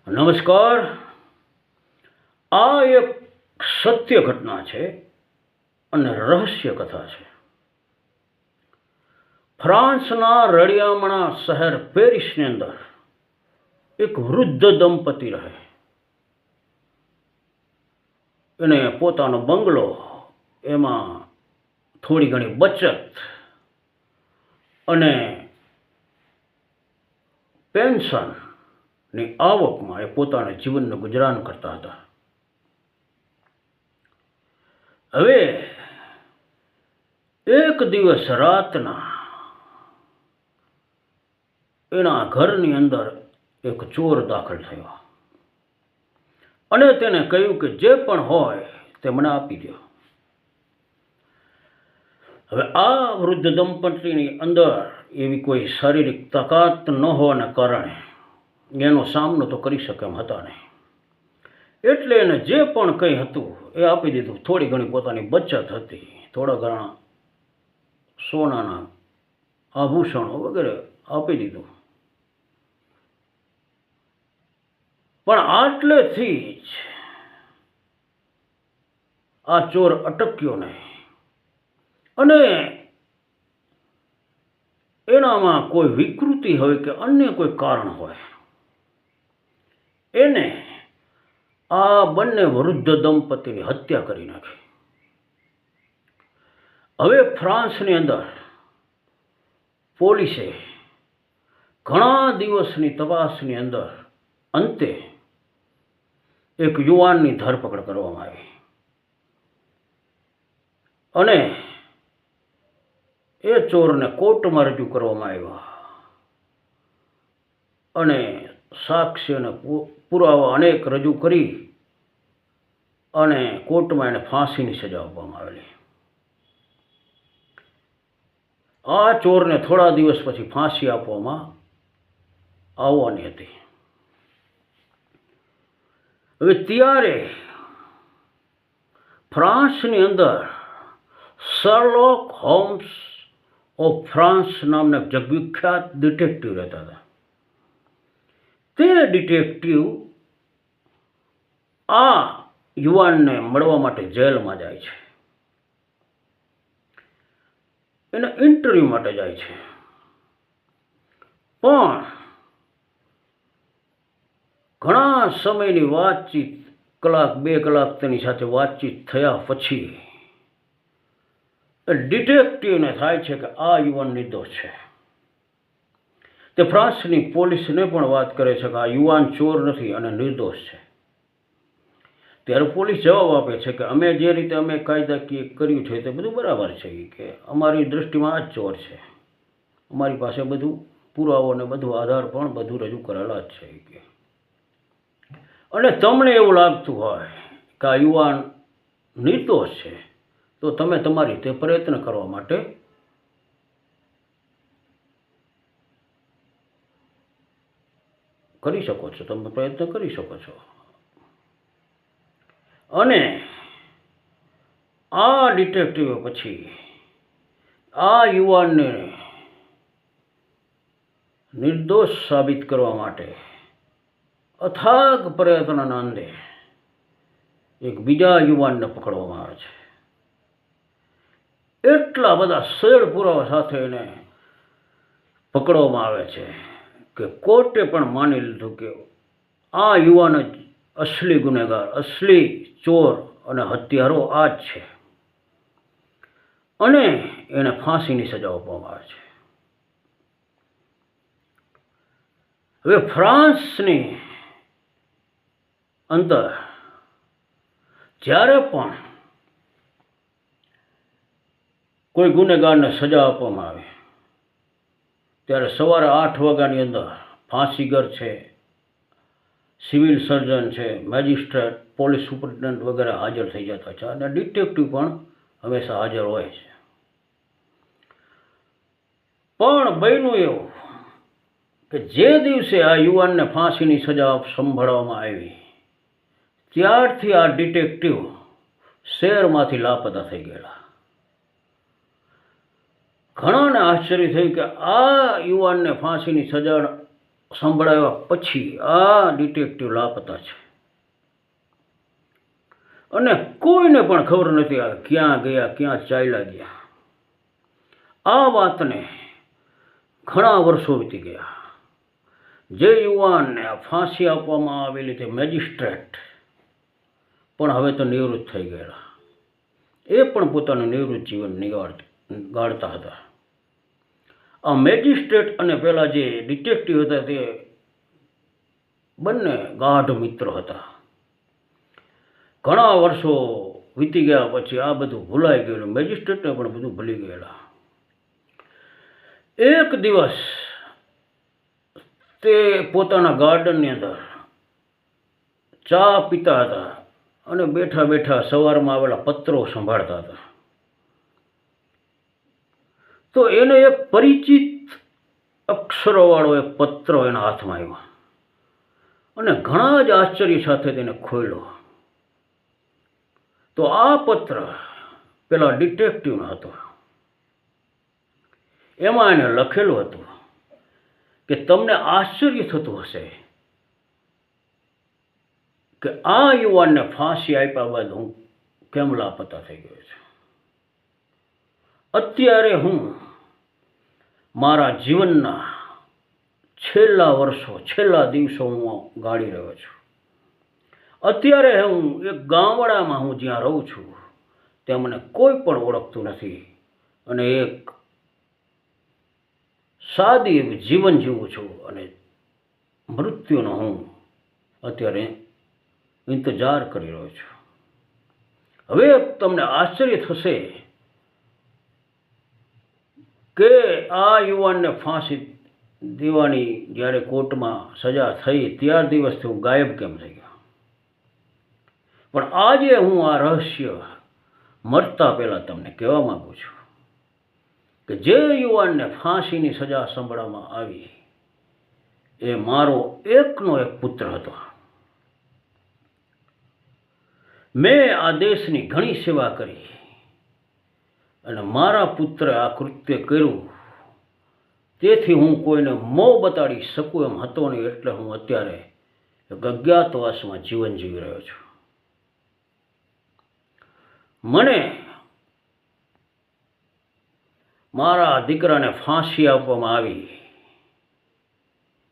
નમસ્કાર. આ એક સત્ય ઘટના છે અને રહસ્ય કથા છે. ફ્રાન્સના રળિયામણા શહેર પેરિસની અંદર એક વૃદ્ધ દંપતી રહે. એને પોતાનો બંગલો, એમાં થોડી ઘણી બચત અને પેન્શનની આવકમાં એ પોતાના જીવનનું ગુજરાન કરતા હતા. હવે એક દિવસ રાતના એના ઘરની અંદર એક ચોર દાખલ થયો અને તેને કહ્યું કે જે પણ હોય તે મને આપી દો. હવે આ વૃદ્ધ દંપતીની અંદર એવી કોઈ શારીરિક તાકાત ન હોવાના કારણે એનો સામનો તો કરી શકે એમ હતા નહીં. એટલે એને જે પણ કંઈ હતું એ આપી દીધું. થોડી ઘણી પોતાની બચત હતી, થોડા ઘણા સોનાના આભૂષણો વગેરે આપી દીધું. પણ આટલેથી જ આ ચોર અટક્યો નહીં અને એનામાં કોઈ વિકૃતિ હોય કે અન્ય કોઈ કારણ હોય, એને આ બંને વૃદ્ધ દંપતીની હત્યા કરી નાખી. હવે ફ્રાન્સની અંદર પોલીસે ઘણા દિવસની તપાસની અંદર અંતે એક યુવાનની ધરપકડ કરવામાં આવી અને એ ચોરને કોર્ટમાં રજૂ કરવામાં આવ્યા અને સાક્ષ્ય અને પુરાવા અનેક રજૂ કરી અને કોર્ટમાં એને ફાંસીની સજા આપવામાં આવેલી. આ ચોરને થોડા દિવસ પછી ફાંસી આપવામાં આવવાની હતી. હવે ત્યારે ફ્રાન્સની અંદર શર્લોક હોમ્સ ઓફ ફ્રાન્સ નામના જગવિખ્યાત ડિટેક્ટિવ રહેતા હતા. તે ડિટેક્ટિવ આ યુવાનને મળવા માટે જેલમાં જાય છે. એના ઇન્ટરવ્યૂ માટે જાય છે. પણ ઘણા સમયની વાતચીત, કલાક બે કલાક તેની સાથે વાતચીત થયા પછી ડિટેક્ટિવને થાય છે કે આ યુવાન નિર્દોષ છે. તે ફ્રાન્સની પોલીસને પણ વાત કરે છે કે આ યુવાન ચોર નથી અને નિર્દોષ છે. ત્યારે પોલીસ જવાબ આપે છે કે અમે જે રીતે અમે કાયદાકીય કર્યું છે તે બધું બરાબર છે, કે અમારી દૃષ્ટિમાં આ જ ચોર છે, અમારી પાસે બધું પુરાવો ને બધું આધાર પણ બધું રજૂ કરેલા જ છે. અને તમને એવું લાગતું હોય કે આ યુવાન નિર્દોષ છે તો તમે તમારી રીતે પ્રયત્ન કરવા માટે કરી શકો છો, તમે પ્રયત્ન કરી શકો છો. અને આ ડિટેક્ટિવ પછી આ યુવાનને નિર્દોષ સાબિત કરવા માટે અથાગ પ્રયત્નના અંતે એક બીજા યુવાનને પકડવામાં આવે છે. એટલા બધા સજળ પુરાવા સાથે એને પકડવામાં આવે છે કે કોર્ટે પણ માની લીધું કે આ યુવાન જ અસલી ગુનેગાર, અસલી ચોર અને હત્યારો આ જ છે અને એને ફાંસીની સજા આપવામાં આવે છે. હવે ફ્રાન્સની અંદર જ્યારે પણ કોઈ ગુનેગારને સજા આપવામાં આવે ત્યારે સવારે 8 વાગ્યાની અંદર ફાંસીગર છે, સિવિલ સર્જન છે, મેજિસ્ટ્રેટ, પોલીસ સુપ્રિન્ટેન્ડન્ટ વગેરે હાજર થઈ જતા છે અને ડિટેક્ટિવ પણ હંમેશા હાજર હોય છે. પણ બન્યું એવું કે જે દિવસે આ યુવાનને ફાંસીની સજા સંભળાવવામાં આવી ત્યારથી આ ડિટેક્ટિવ શહેરમાંથી લાપતા થઈ ગયેલા. ઘણાને આશ્ચર્ય થયું કે આ યુવાનને ફાંસીની સજા સંભળાવ્યા પછી આ ડિટેક્ટિવ લાપતા છે અને કોઈને પણ ખબર નથી આવે ક્યાં ગયા, ક્યાં ચાલ્યા ગયા. આ વાતને ઘણા વર્ષો વીતી ગયા. જે યુવાનને ફાંસી આપવામાં આવેલી તે મેજિસ્ટ્રેટ પણ હવે તો નિવૃત્ત થઈ ગયેલા. એ પણ પોતાનું નિવૃત્ત જીવન ગાળતા હતા. આ મેજિસ્ટ્રેટ અને પેલા જે ડિટેક્ટિવ હતા તે બંને ગાઢ મિત્રો હતા. ઘણા વર્ષો વીતી ગયા પછી આ બધું ભૂલાઈ ગયેલું. મેજિસ્ટ્રેટને પણ બધું ભૂલી ગયેલા. એક દિવસ તે પોતાના ગાર્ડનની અંદર ચા પીતા હતા અને બેઠા બેઠા સવારમાં આવેલા પત્રો સંભાળતા હતા. તો એને એક પરિચિત અક્ષરોવાળો એક પત્ર એના હાથમાં આવ્યો અને ઘણા જ આશ્ચર્ય સાથે તેને ખોલ્યો. તો આ પત્ર પેલા ડિટેક્ટિવનો હતો. એમાં એને લખેલું હતું કે તમને આશ્ચર્ય થતું હશે કે આ યુવાનને ફાંસી આપ્યા બાદ હું કેમ લાપતા થઈ ગયો છું. અત્યારે હું મારા જીવનના છેલ્લા વર્ષો, છેલ્લા દિવસો હું ગાળી રહ્યો છું. અત્યારે હું એક ગામડામાં હું જ્યાં રહું છું ત્યાં મને કોઈ પણ ઓળખતું નથી અને એક સાદી એવી જીવન જીવું છું અને મૃત્યુનો હું અત્યારે ઇંતજાર કરી રહ્યો છું. હવે તમને આશ્ચર્ય થશે કે આ યુવાનને ફાંસી દેવાની જ્યારે કોર્ટમાં સજા થઈ ત્યાર દિવસથી હું ગાયબ કેમ થઈ ગયો. પણ આજે હું આ રહસ્ય મરતા પહેલાં તમને કહેવા માગું છું કે જે યુવાનને ફાંસીની સજા સંભળાવવામાં આવી એ મારો એકનો એક પુત્ર હતો. મેં આ દેશની ઘણી સેવા કરી અને મારા પુત્રે આ કૃત્ય કર્યું તેથી હું કોઈને મોં બતાડી શકું એમ હતો નહીં. એટલે હું અત્યારે એક અજ્ઞાતવાસમાં જીવન જીવી રહ્યો છું. મને મારા દીકરાને ફાંસી આપવામાં આવી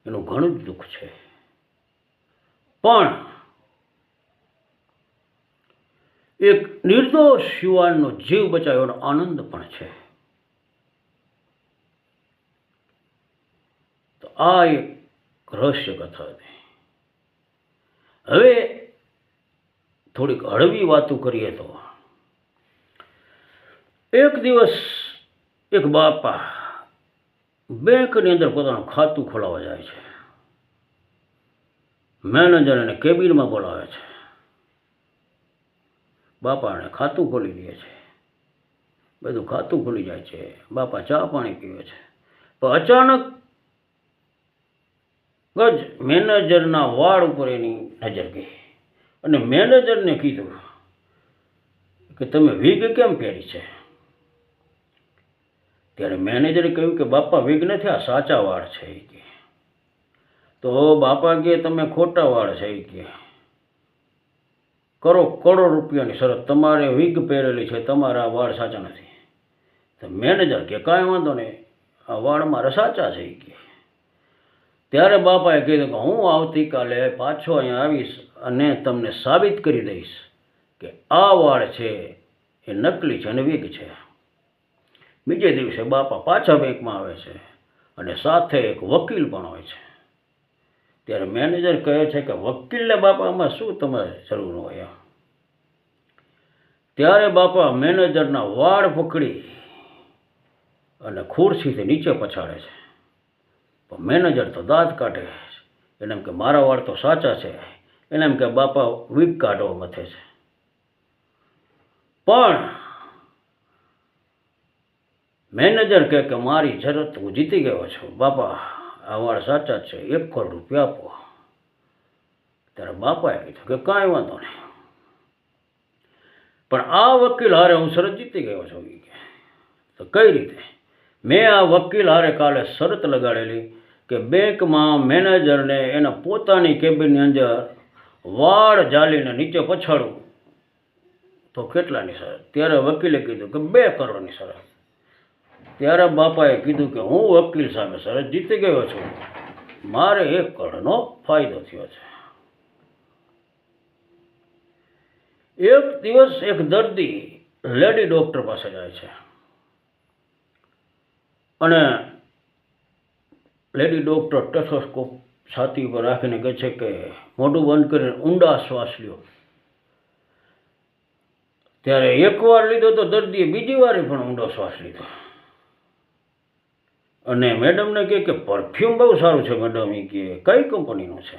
એનું ઘણું જ દુઃખ છે. પણ એક નિર્દોષ યુવાનનો જીવ બચાવ્યોનો આનંદ પણ છે. તો આ એક રહસ્ય કથા હતી. હવે થોડીક હળવી વાતો કરીએ તો એક દિવસ એક બાપા બેંકની અંદર પોતાનું ખાતું ખોલાવવા જાય છે. મેનેજર એને કેબિનમાં બોલાવે છે. બાપાને ખાતું ખોલી દે છે. બધું ખાતું ખુલી જાય છે. બાપા ચા પાણી પીવે છે. પણ અચાનક જ મેનેજરના વાળ ઉપર એની નજર ગઈ અને મેનેજરને કીધું કે તમે વીગ કેમ પહેરી છે. ત્યારે મેનેજરે કહ્યું કે બાપા વીગ નથી, આ સાચા વાળ છે. એ કે તો બાપા કે તમે ખોટા વાળ છે. એ કે કરોડ રૂપિયાની શરત, તમારે વીગ પહેરેલી છે, તમારા વાળ સાચા નથી. તો મેનેજર કે કાંઈ વાંધો નહીં, આ વાળ મારા સાચા છે. એ કે ત્યારે બાપાએ કીધું કે હું આવતીકાલે પાછો અહીંયા આવીશ અને તમને સાબિત કરી દઈશ કે આ વાળ છે એ નકલી છે અને વીગ છે. બીજે દિવસે બાપા પાછા બેંકમાં આવે છે અને સાથે એક વકીલ પણ હોય છે. ત્યારે મેનેજર કહે છે કે વકીલને બાપામાં શું તમારે જરૂર હોય. ત્યારે બાપા મેનેજરના વાળ પકડી અને ખુરશીથી નીચે પછાડે છે. પણ મેનેજર તો દાંત કાઢે. એને એમ કે મારા વાળ તો સાચા છે. એને એમ કે બાપા વીગ કાઢવા મથે છે. પણ મેનેજર કહે કે મારી જરૂરત હું જીતી ગયો છું. બાપા આ વાળ સાચા છે, 1 કરોડ રૂપિયા આપો. ત્યારે બાપાએ કીધું કે કાંઈ વાંધો નહીં, પણ આ વકીલ હારે હું શરત જીતી ગયો છું. તો કઈ રીતે? મેં આ વકીલ હારે કાલે શરત લગાડેલી કે બેંકમાં મેનેજરને એના પોતાની કેબિનની અંદર વાળ જાલીને નીચે પછાડવું તો કેટલાની શરત? ત્યારે વકીલે કીધું કે 2 કરોડની શરત. ત્યારે બાપાએ કીધું કે હું વકીલ સામે શરત જીતી ગયો છું, મારે 1 કરોડનો ફાયદો થયો છે. એક દિવસ એક દર્દી લેડી ડૉક્ટર પાસે જાય છે અને લેડી ડૉક્ટર ટેથોસ્કોપ છાતી પર રાખીને કહે છે કે મોઢું બંધ કરીને ઊંડા શ્વાસ લ્યો. ત્યારે એકવાર લીધો તો દર્દીએ બીજી વાર પણ ઊંડો શ્વાસ લીધો અને મેડમને કહે કે પરફ્યુમ બહુ સારું છે મેડમ. એ કહે કઈ કંપનીનું છે?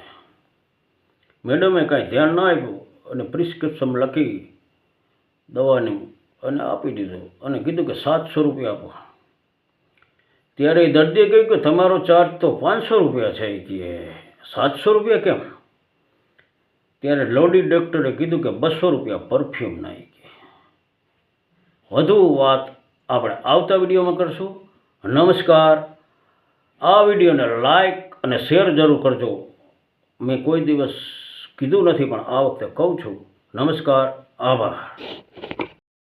મેડમે કાંઈ ધ્યાન ના આપ્યું અને પ્રિસ્ક્રિપ્શન લખી દવાની અને આપી દીધું અને કીધું કે 700 રૂપિયા આપો. ત્યારે એ દર્દીએ કહ્યું કે તમારો ચાર્જ તો 500 રૂપિયા છે. એ કહે 700 રૂપિયા કેમ? ત્યારે લેડી ડૉક્ટરે કીધું કે 200 રૂપિયા પરફ્યુમના. એ કહે વધુ વાત આપણે આવતા વિડીયોમાં કરશું. નમસ્કાર. આ વિડીયોને લાઈક અને શેર જરૂર કરજો. મેં કોઈ દિવસ કીધું નથી પણ આ વખતે કહું છું. નમસ્કાર. આભાર.